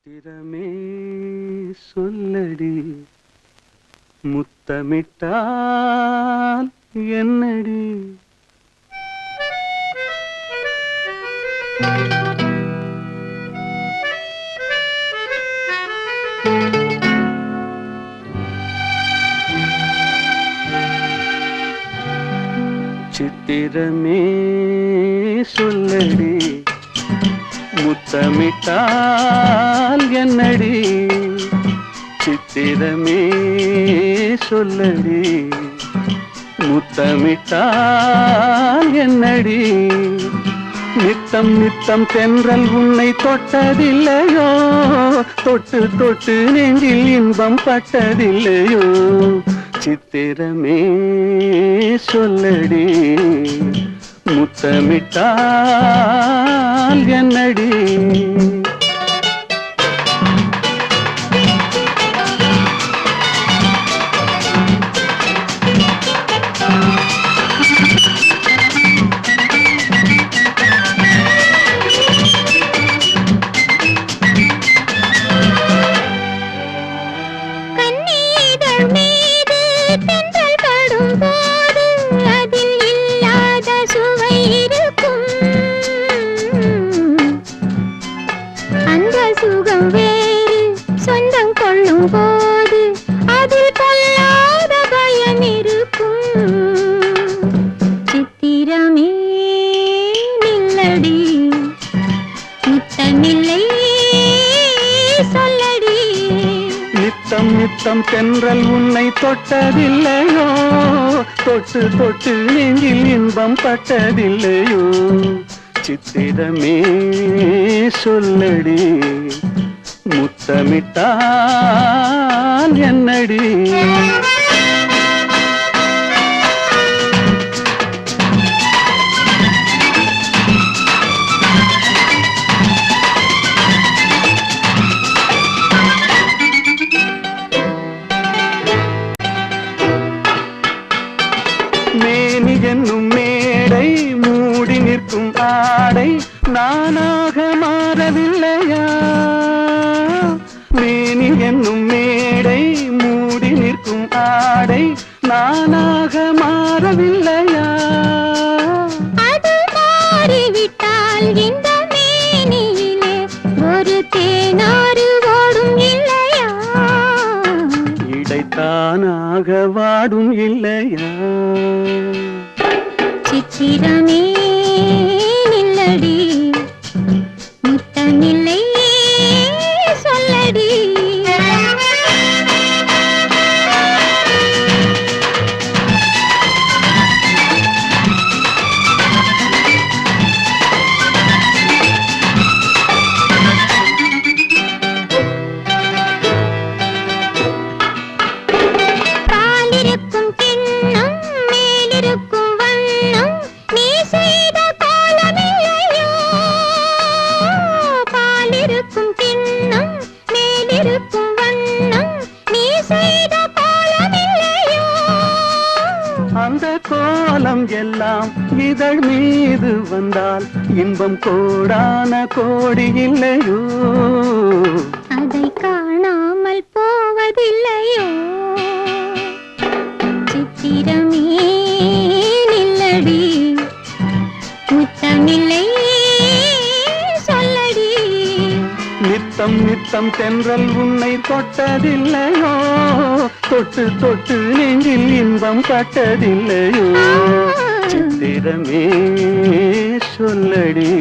சித்திரமே சொல்லடி முத்தமிட்டால் என்னடி சித்திரமே சொல்லடி முத்தமிட்டால் என்னடி சித்திரமே சொல்லடி முத்தமிட்டால் என்னடி நித்தம் நித்தம் தென்றல் உன்னை தொட்டதில்லையோ தொட்டு தொட்டு நெஞ்சில் இன்பம் பட்டதில்லையோ சித்திரமே சொல்லடி முத்தமிட்டால் என்னடி சுகம் வேறு சொந்தம் கொள்ளும் போது அதில் கொள்ளாத பயம் இருக்கும் சித்திரமே நில்லடி முத்தமில்லை சொல்லடி நித்தம் நித்தம் தென்றல் உன்னை தொட்டதில்லையோ தொட்டு தொட்டு நெஞ்சில் இன்பம் பட்டதில்லையோ சித்திரமே சொல்லடி முத்தமிட்டால் என்னடி மேனி என்னும் மேடை மூடி நிற்கும் ஆடை நானாக மாறவில்லையா மேனி என்னும் மேடை மூடி நிற்கும் ஆடை நானாக மாறவில்லையா அது மாறிவிட்டால் இந்த மேனியிலே ஒரு தேனாறு ஓடும் இல்லையா இடைத்தானாக வாடும் இல்லையா சித்திரமே நில்லடி முத்தமில்லை சொல்லடி பாலிருக்கும் கிண்ணம் மேலிருக்கும் வண்ணம் நீ செய்த கோலமில்லையோ பாலிருக்கும் கிண்ணம் மேலிருக்கும் வண்ணம் நீ செய்த கோலமில்லையோ அந்த கோலம் எல்லாம் இதழ் மீது வந்தால் இன்பம் கோடான கோடி இல்லையோ அதை காணாமல் போவதில்லையோ சித்திரமே நில்லடி முத்தமில்லை சொல்லடி நித்தம் நித்தம் தென்றல் உன்னை தொட்டதில்லையோ தொட்டு தொட்டு நெஞ்சில் இன்பம் பட்டதில்லையோ சித்திரமே சொல்லடி